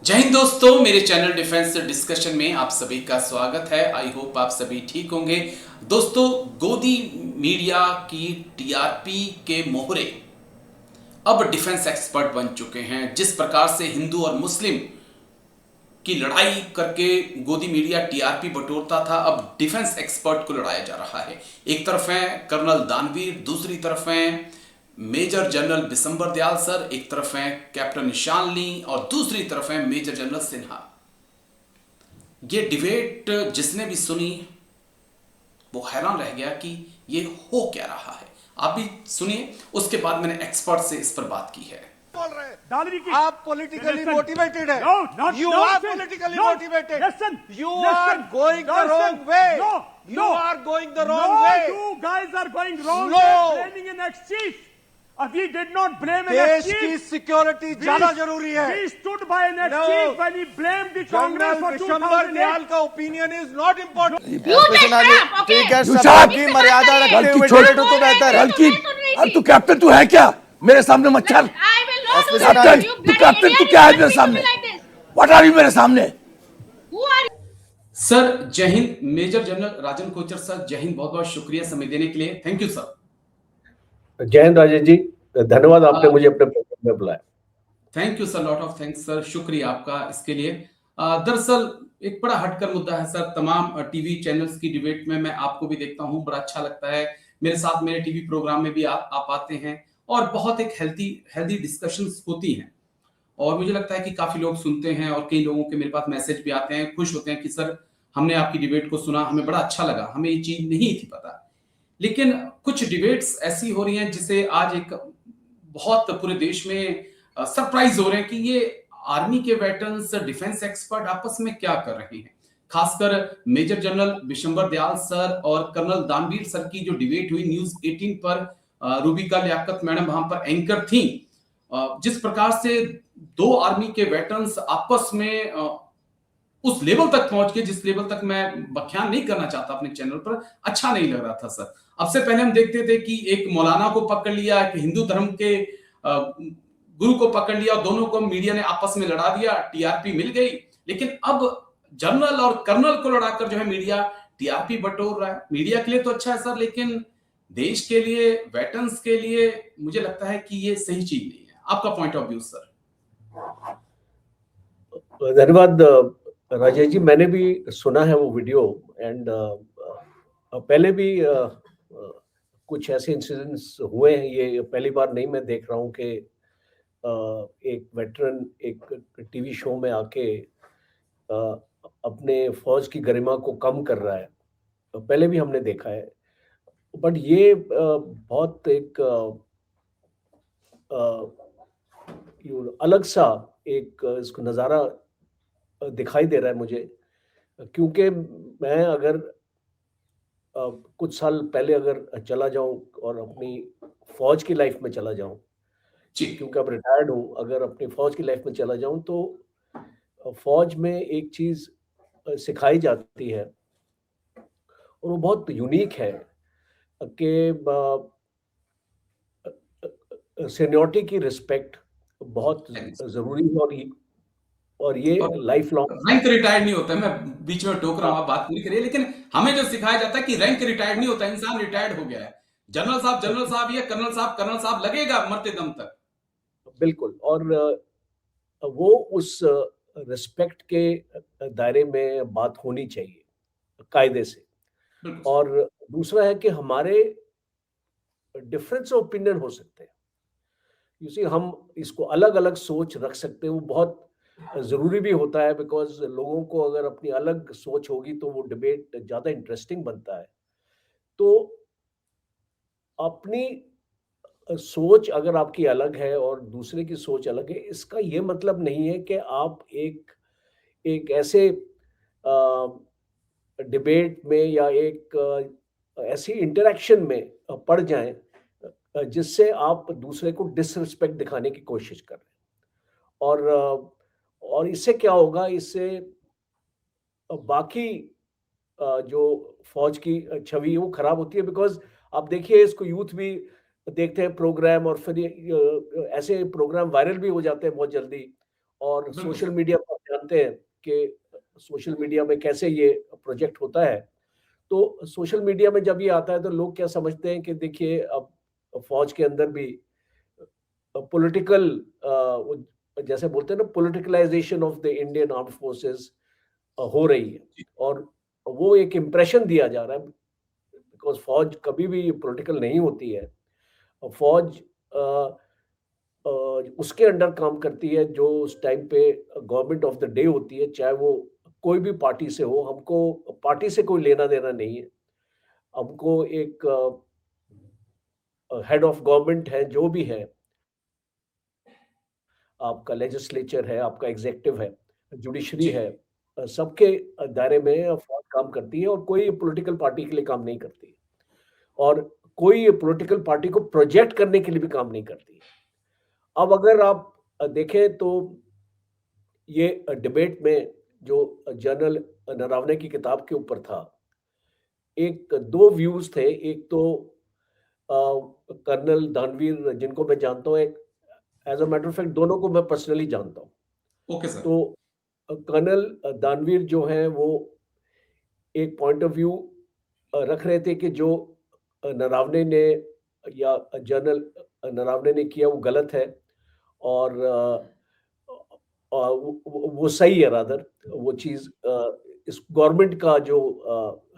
जय हिंद दोस्तों, मेरे चैनल डिफेंस डिस्कशन में आप सभी का स्वागत है। आई होप आप सभी ठीक होंगे। दोस्तों, गोदी मीडिया की टीआरपी के मोहरे अब डिफेंस एक्सपर्ट बन चुके हैं। जिस प्रकार से हिंदू और मुस्लिम की लड़ाई करके गोदी मीडिया टीआरपी बटोरता था, अब डिफेंस एक्सपर्ट को लड़ाया जा रहा है। एक तरफ है कर्नल दानवीर, दूसरी तरफ है major general Bishambar Dayal sir, एक तरफ है कैप्टन निशान ली और दूसरी तरफ है मेजर जनरल सिन्हा। ये डिबेट जिसने भी सुनी वो हैरान रह गया कि ये हो क्या रहा है। आप भी सुनिए, उसके बाद मैंने एक्सपर्ट से इस पर बात की है। बोल रहे हैं आप पॉलिटिकली मोटिवेटेड है। You are politically motivated. You are going the wrong way. You are going the wrong way. You guys are going wrong. No. You're blaming an ex-chief. We did not blame an देश ex-chief. की security ज्यादा जरूरी है। We stood by an ex-chief when he blamed the Congress for Bishambar Dayal 2008. का opinion is not important. की मर्यादा रखते हुए डिबेट हो तो बेहतर है। अब तू कैप्टन तू है क्या मेरे सामने मच्छर? कैप्टन तू क्या है मेरे सामने? व्हाट आर यू मेरे सामने? सर जय हिंद। मेजर जनरल राजन कोचर सर, जय हिंद। बहुत बहुत शुक्रिया समय देने के लिए। Thank you sir. जय हिंद राजेश जी, धन्यवाद आपने मुझे अपने प्रोग्राम में बुलाया। Thank you sir, lot of thanks sir, शुक्रिया आपका इसके लिए। दरअसल एक बड़ा हटकर मुद्दा है सर। तमाम टीवी चैनल्स की डिबेट में मैं आपको भी देखता हूं, बड़ा अच्छा लगता है। मेरे साथ मेरे टीवी प्रोग्राम में भी आप आते हैं और बहुत एक हेल्दी डिस्कशंस होती हैं और मुझे लगता है कि काफी लोग सुनते हैं और कई लोगों के मेरे पास मैसेज भी आते हैं, खुश होते हैं कि सर हमने आपकी डिबेट को सुना, हमें बड़ा अच्छा लगा, हमें ये चीज नहीं थी पता। लेकिन कुछ डिबेट्स ऐसी हो रही हैं जिसे आज एक बहुत पूरे देश में सरप्राइज हो रहे हैं कि ये आर्मी के वेटरन्स, डिफेंस एक्सपर्ट आपस में क्या कर रहे हैं। खासकर major general Bishambar Dayal sir और कर्नल दानवीर सर की जो डिबेट हुई न्यूज 18 पर, रूबिका लियाकत मैडम वहां पर एंकर थी। जिस प्रकार से दो आर्मी के वेटरन्स आपस में उस लेवल तक पहुंच गए जिस लेवल तक मैं व्याख्यान नहीं करना चाहता अपने चैनल पर, अच्छा नहीं लग रहा था सर। अब से पहले हम देखते थे कि एक मौलाना को पकड़ लिया, एक हिंदू धर्म के गुरु को पकड़ लिया, दोनों को मीडिया ने आपस में लड़ा दिया, टीआरपी मिल गई। लेकिन अब जनरल और कर्नल को लड़ाकर जो है मीडिया टीआरपी बटोर रहा है। मीडिया के लिए तो अच्छा है सर, लेकिन देश के लिए, वेटरन्स के लिए मुझे लगता है कि ये सही चीज नहीं है। आपका पॉइंट ऑफ व्यू सर? धन्यवाद राजेश जी, मैंने भी सुना है वो वीडियो एंड पहले भी कुछ ऐसे इंसिडेंट्स हुए हैं। ये पहली बार नहीं मैं देख रहा हूँ कि एक वेटरन एक टीवी शो में आके अपने फौज की गरिमा को कम कर रहा है। पहले भी हमने देखा है, बट ये बहुत एक अलग सा एक इसको नज़ारा दिखाई दे रहा है मुझे, क्योंकि मैं अगर कुछ साल पहले अगर चला जाऊं और अपनी फौज की लाइफ में चला जाऊं, क्योंकि अब रिटायर्ड हूं, अगर अपनी फौज की लाइफ में चला जाऊं तो फौज में एक चीज सिखाई जाती है और वो बहुत यूनिक है कि सीनियरिटी की रिस्पेक्ट बहुत जरूरी है और ये लाइफ लॉन्ग। रैंक रिटायर्ड नहीं होता है, मैं बीच में टोक रहा हूं, आप बात पूरी करिए। लेकिन हमें जो सिखाया जाता है कि रैंक रिटायर्ड नहीं होता, इंसान रिटायर्ड हो गया है। जनरल साहब या कर्नल साहब लगेगा मरते दम तक। बिल्कुल, और वो उस रिस्पेक्ट के दायरे में बात होनी चाहिए कायदे से। और दूसरा है कि हमारे डिफरेंस ऑफ ओपिनियन हो सकते हैं, हम इसको अलग अलग सोच रख सकते हैं। वो बहुत जरूरी भी होता है, बिकॉज लोगों को अगर अपनी अलग सोच होगी तो वो डिबेट ज्यादा इंटरेस्टिंग बनता है। तो अपनी सोच अगर आपकी अलग है और दूसरे की सोच अलग है, इसका ये मतलब नहीं है कि आप एक ऐसे डिबेट में या एक ऐसी इंटरेक्शन में पड़ जाएं जिससे आप दूसरे को डिसरिस्पेक्ट दिखाने की कोशिश कर रहे हैं। और इससे क्या होगा, इससे बाकी जो फौज की छवि वो खराब होती है। बिकॉज आप देखिए, इसको यूथ भी देखते हैं प्रोग्राम, और फिर ऐसे प्रोग्राम वायरल भी हो जाते हैं बहुत जल्दी, और सोशल मीडिया पर जानते हैं कि सोशल मीडिया में कैसे ये प्रोजेक्ट होता है। तो सोशल मीडिया में जब ये आता है तो लोग क्या समझते हैं कि देखिए अब फौज के अंदर भी पॉलिटिकल जैसे बोलते हैं ना politicalization of the Indian armed forces हो रही है और वो एक इम्प्रेशन दिया जा रहा है बिकॉज फौज कभी भी पॉलिटिकल नहीं होती है। फौज उसके अंडर काम करती है जो उस टाइम पे गवर्नमेंट ऑफ द डे होती है, चाहे वो कोई भी पार्टी से हो। हमको पार्टी से कोई लेना देना नहीं है। हमको एक हेड ऑफ गवर्नमेंट है जो भी है, आपका लेजिस्लेचर है, आपका एग्जीक्यूटिव है, जुडिशरी है, सबके दायरे में फौज काम करती है और कोई पॉलिटिकल पार्टी के लिए काम नहीं करती है और कोई पॉलिटिकल पार्टी को प्रोजेक्ट करने के लिए भी काम नहीं करती है। अब अगर आप देखें तो ये डिबेट में जो जनरल नरावने की किताब के ऊपर था, एक दो व्यूज थे। एक तो कर्नल दानवीर जिनको मैं जानता हूँ, एक as a matter of fact दोनों को मैं पर्सनली जानता हूँ। Okay sir. तो कर्नल दानवीर जो है वो एक पॉइंट ऑफ व्यू रख रहे थे कि जो नरावने ने या जनरल नरावने ने किया वो गलत है और वो सही है। रादर वो चीज इस गवर्नमेंट का जो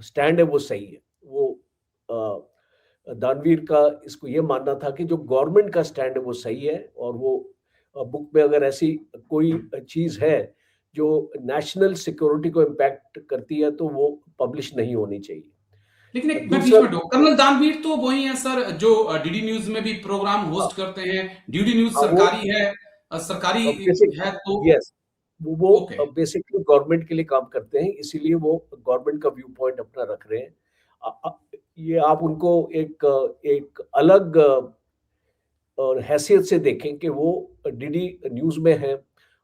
स्टैंड है वो सही है। वो दानवीर का इसको ये मानना था कि जो गवर्नमेंट का स्टैंड है वो सही है और वो बुक में अगर ऐसी कोई चीज है जो नेशनल सिक्योरिटी को इम्पैक्ट करती है तो वो पब्लिश नहीं होनी चाहिए। लेकिन एक मैं बीच में कर्नल दानवीर तो वही है सर जो डीडी न्यूज में भी प्रोग्राम होस्ट करते हैं। डीडी न्यूज सरकारी है, सरकारी है तो यस वो बेसिकली गवर्नमेंट के लिए काम करते हैं, इसीलिए वो गवर्नमेंट का व्यू पॉइंट अपना रख रहे हैं। ये आप उनको एक अलग और हैसियत से देखें कि वो डीडी न्यूज में है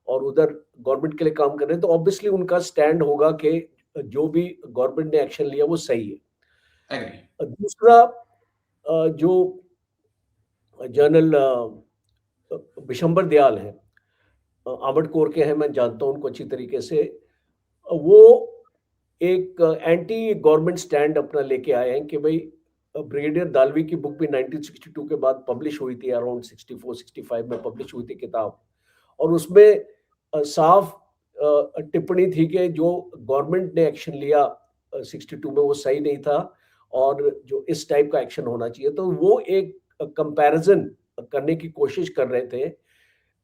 और उधर गवर्नमेंट के लिए काम कर रहे हैं, तो ऑब्वियसली उनका स्टैंड होगा कि जो भी गवर्नमेंट ने एक्शन लिया वो सही है। दूसरा जो जनरल बिशंबर दयाल है, आर्मर्ड कोर के हैं, मैं जानता हूं उनको अच्छी तरीके से। वो एक एंटी गवर्नमेंट स्टैंड अपना लेके आए हैं कि भाई ब्रिगेडियर दालवी की बुक भी 1962 के बाद पब्लिश हुई थी, अराउंड 64-65 में पब्लिश हुई थी किताब, और उसमें साफ टिप्पणी थी कि जो गवर्नमेंट ने एक्शन लिया 62 में वो सही नहीं था और जो इस टाइप का एक्शन होना चाहिए। तो वो एक कंपैरिजन करने की कोशिश कर रहे थे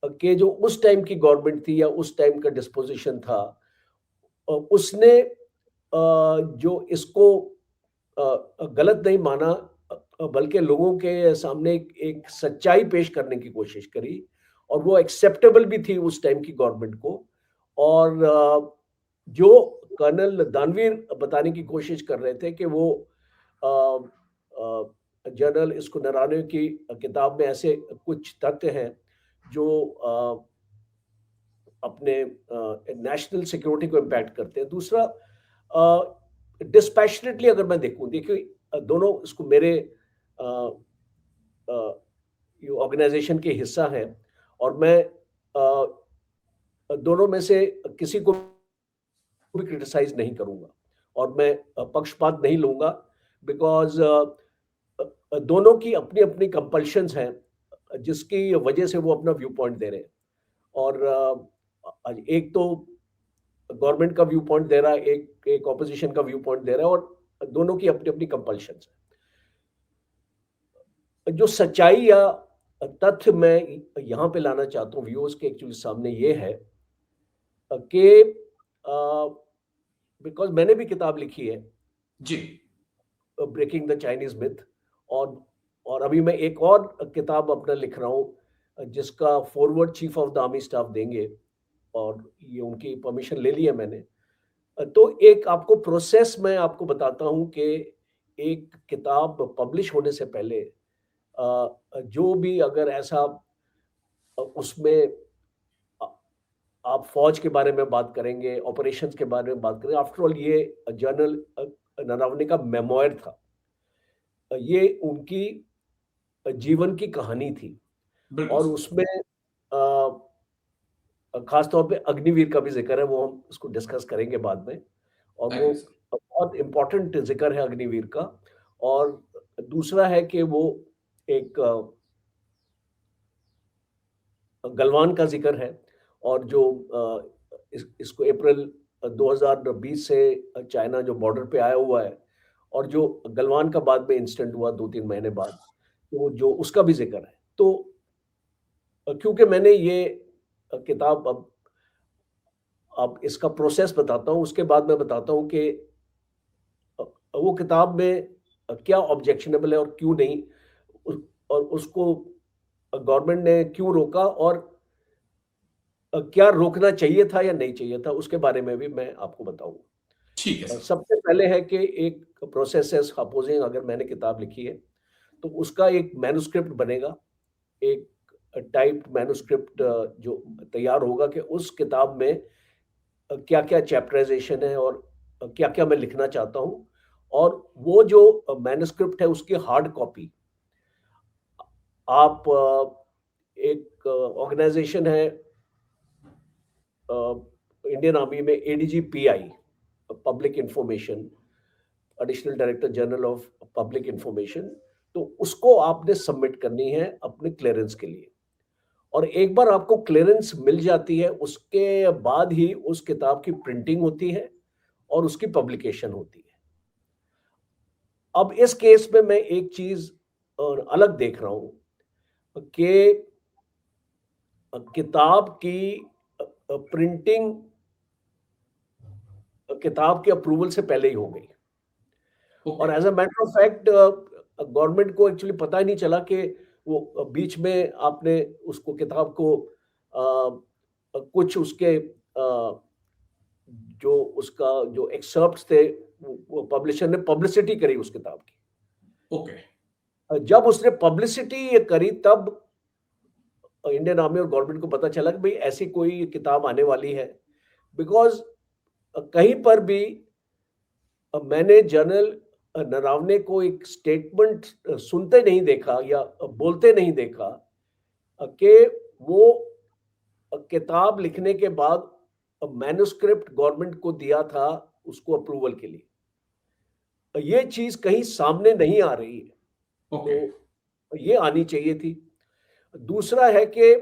कि जो उस टाइम की गवर्नमेंट थी या उस टाइम का डिस्पोजिशन था, उसने जो इसको गलत नहीं माना बल्कि लोगों के सामने एक सच्चाई पेश करने की कोशिश करी और वो एक्सेप्टेबल भी थी उस टाइम की गवर्नमेंट को। और जो कर्नल दानवीर बताने की कोशिश कर रहे थे कि वो जनरल इसको नरावने की किताब में ऐसे कुछ तथ्य हैं जो अपने नेशनल सिक्योरिटी को इम्पैक्ट करते हैं। दूसरा डिस्पैशनेटली अगर मैं देखूं, देखिए दोनों इसको मेरे ऑर्गेनाइजेशन के हिस्सा हैं और मैं दोनों में से किसी को भी क्रिटिसाइज नहीं करूंगा और मैं पक्षपात नहीं लूंगा बिकॉज दोनों की अपनी अपनी कंपल्शंस हैं जिसकी वजह से वो अपना व्यू पॉइंट दे रहे हैं। और एक तो गवर्नमेंट का व्यू पॉइंट दे रहा है, एक ऑपोजिशन का व्यू पॉइंट दे रहा है और दोनों की अपनी अपनी कंपल्शंस है। जो सच्चाई या तथ्य मैं यहां पे लाना चाहता हूं व्यूअर्स के एक्चुअली सामने ये है कि बिकॉज मैंने भी किताब लिखी है जी, ब्रेकिंग द चाइनीज मिथ, और अभी मैं एक और किताब अपना लिख रहा हूं जिसका forward chief of the army staff देंगे और ये उनकी परमिशन ले ली है मैंने। तो एक आपको प्रोसेस मैं आपको बताता हूं कि एक किताब पब्लिश होने से पहले जो भी अगर ऐसा उसमें आप फौज के बारे में बात करेंगे, ऑपरेशंस के बारे में बात करेंगे, आफ्टर ऑल ये जनरल नरावने का मेमोयर था, ये उनकी जीवन की कहानी थी और उसमें खास तौर पे अग्निवीर का भी जिक्र है, वो हम उसको डिस्कस करेंगे बाद में, और वो एग्री सर। बहुत इम्पोर्टेंट जिक्र है अग्निवीर का। और दूसरा है कि वो एक गलवान का जिक्र है, और जो इसको अप्रैल 2020 से चाइना जो बॉर्डर पे आया हुआ है, और जो गलवान का बाद में इंसिडेंट हुआ 2-3 महीने बाद, तो जो उसका भी जिक्र है। तो क्योंकि मैंने ये किताब, अब इसका प्रोसेस बताता हूँ, उसके बाद मैं बताता हूँ कि वो किताब में क्या ऑब्जेक्शनेबल है और क्यों नहीं, और उसको गवर्नमेंट ने क्यों रोका, और क्या रोकना चाहिए था या नहीं चाहिए था, उसके बारे में भी मैं आपको बताऊंगा। ठीक है सर। सबसे पहले है कि एक प्रोसेस है, सपोजिंग अगर मैंने किताब लिखी है तो उसका एक मैन्युस्क्रिप्ट बनेगा, एक टाइप्ड मैन्युस्क्रिप्ट जो तैयार होगा कि उस किताब में क्या क्या चैप्टराइजेशन है और क्या क्या मैं लिखना चाहता हूँ, और वो जो मैन्युस्क्रिप्ट है उसकी हार्ड कॉपी आप एक ऑर्गेनाइजेशन है इंडियन आर्मी में, ADGPI, public information, additional director general of public information, तो उसको आपने सबमिट करनी है अपने क्लियरेंस के लिए। और एक बार आपको क्लियरेंस मिल जाती है, उसके बाद ही उस किताब की प्रिंटिंग होती है और उसकी पब्लिकेशन होती है। अब इस केस में मैं एक चीज अलग देख रहा हूं कि किताब की प्रिंटिंग किताब के अप्रूवल से पहले ही हो गई, और as a matter of fact government को एक्चुअली पता ही नहीं चला कि वो बीच में आपने उसको किताब को कुछ उसके जो उसका जो एक्सर्प्ट्स थे वो पब्लिशर ने पब्लिसिटी करी उस किताब की। ओके। जब उसने पब्लिसिटी ये करी तब इंडियन आर्मी और गवर्नमेंट को पता चला कि भाई ऐसी कोई किताब आने वाली है, बिकॉज कहीं पर भी मैंने जनरल नरावने को एक स्टेटमेंट सुनते नहीं देखा या बोलते नहीं देखा कि वो किताब लिखने के बाद मैन्युस्क्रिप्ट गवर्नमेंट को दिया था उसको अप्रूवल के लिए। ये चीज कहीं सामने नहीं आ रही है, तो ये आनी चाहिए थी। दूसरा है कि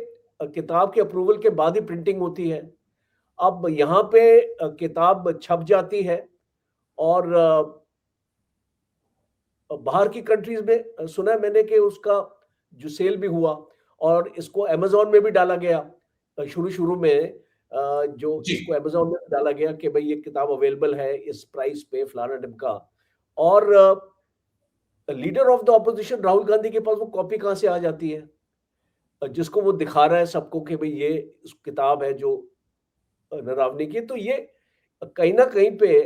किताब के अप्रूवल के बाद ही प्रिंटिंग होती है। अब यहाँ पे किताब छप जाती है और बाहर की कंट्रीज में सुना है मैंने कि उसका जो सेल भी हुआ, और इसको अमेज़न में भी डाला गया शुरू शुरू में, जो इसको अमेज़न में डाला गया कि भाई ये किताब अवेलेबल है इस प्राइस पे फलाना ढिमका, और leader of the opposition Rahul Gandhi के पास वो कॉपी कहाँ से आ जाती है, जिसको वो दिखा रहा है सबको कि भाई ये किताब है जो नरावनी की। तो ये कहीं ना कहीं पे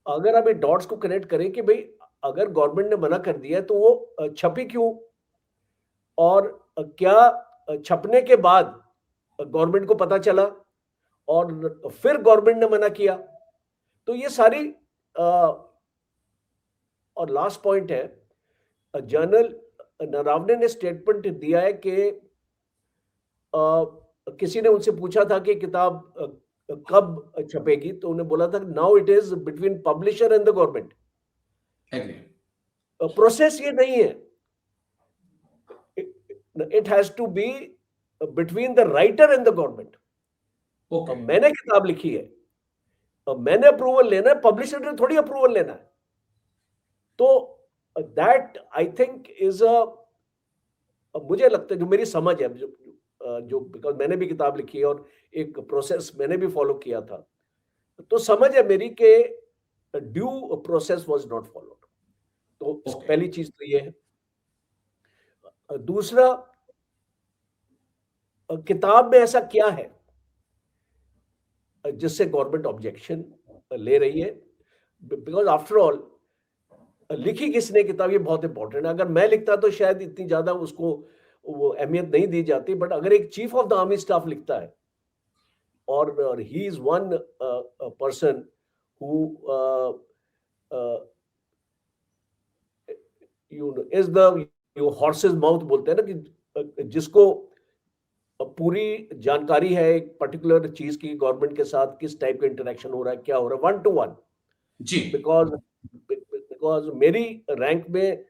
अगर आप ये डॉट्स को कनेक्ट करें कि भाई अगर गवर्नमेंट ने मना कर दिया है तो वो छपी क्यों, और क्या छपने के बाद गवर्नमेंट को पता चला और फिर गवर्नमेंट ने मना किया, तो ये सारी और लास्ट पॉइंट है, जनरल नरावने ने स्टेटमेंट दिया है कि किसी ने उनसे पूछा था कि किताब कब छपेगी, तो उन्हें बोला था now it is between publisher and the government. Process ये नहीं है, it has to be between the writer and the government. मैंने किताब लिखी है, मैंने अप्रूवल लेना है, पब्लिशर ने थोड़ी अप्रूवल लेना है। तो दैट आई थिंक इज मुझे लगता है, जो मेरी समझ है, जो बिकॉज मैंने भी किताब लिखी है और एक प्रोसेस मैंने भी फॉलो किया था, तो समझ है मेरी के due process was not followed. तो पहली चीज तो ये है। दूसरा, किताब में ऐसा क्या है जिससे गवर्नमेंट ऑब्जेक्शन ले रही है, बिकॉज आफ्टर ऑल लिखी किसने किताब, ये बहुत इंपॉर्टेंट है। अगर मैं लिखता तो शायद इतनी ज्यादा उसको वो अहमियत नहीं दी जाती, बट अगर एक chief of the army staff लिखता है और he is one person who is the horses mouth बोलते हैं ना, कि जिसको पूरी जानकारी है एक पर्टिकुलर चीज की, गवर्नमेंट के साथ किस टाइप का इंटरेक्शन हो रहा है, क्या हो रहा है, 1 to 1। जी बिकॉज मेरी रैंक में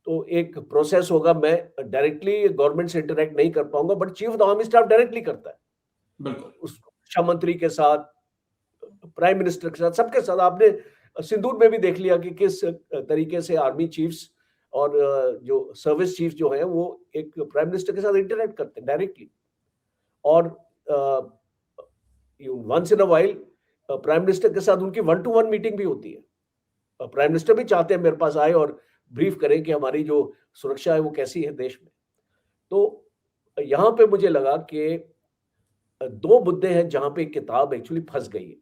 तो एक प्रोसेस होगा, मैं डायरेक्टली गवर्नमेंट से इंटरेक्ट नहीं कर पाऊंगा, but chief of the army staff directly करता है बिल्कुल उस रक्षा मंत्री के साथ, प्राइम मिनिस्टर के साथ, सबके साथ। आपने सिंदूर में भी देख लिया कि किस तरीके से आर्मी चीफ्स और जो सर्विस चीफ जो है वो एक प्राइम मिनिस्टर के साथ इंटरेक्ट करते हैं डायरेक्टली। और once in a while prime minister के साथ उनकी 1 to 1 मीटिंग भी होती है। प्राइम मिनिस्टर भी चाहते हैं मेरे पास आए और ब्रीफ करें कि हमारी जो सुरक्षा है वो कैसी है देश में। तो यहाँ पे मुझे लगा कि 2 मुद्दे हैं जहां पे किताब एक्चुअली फंस गई है।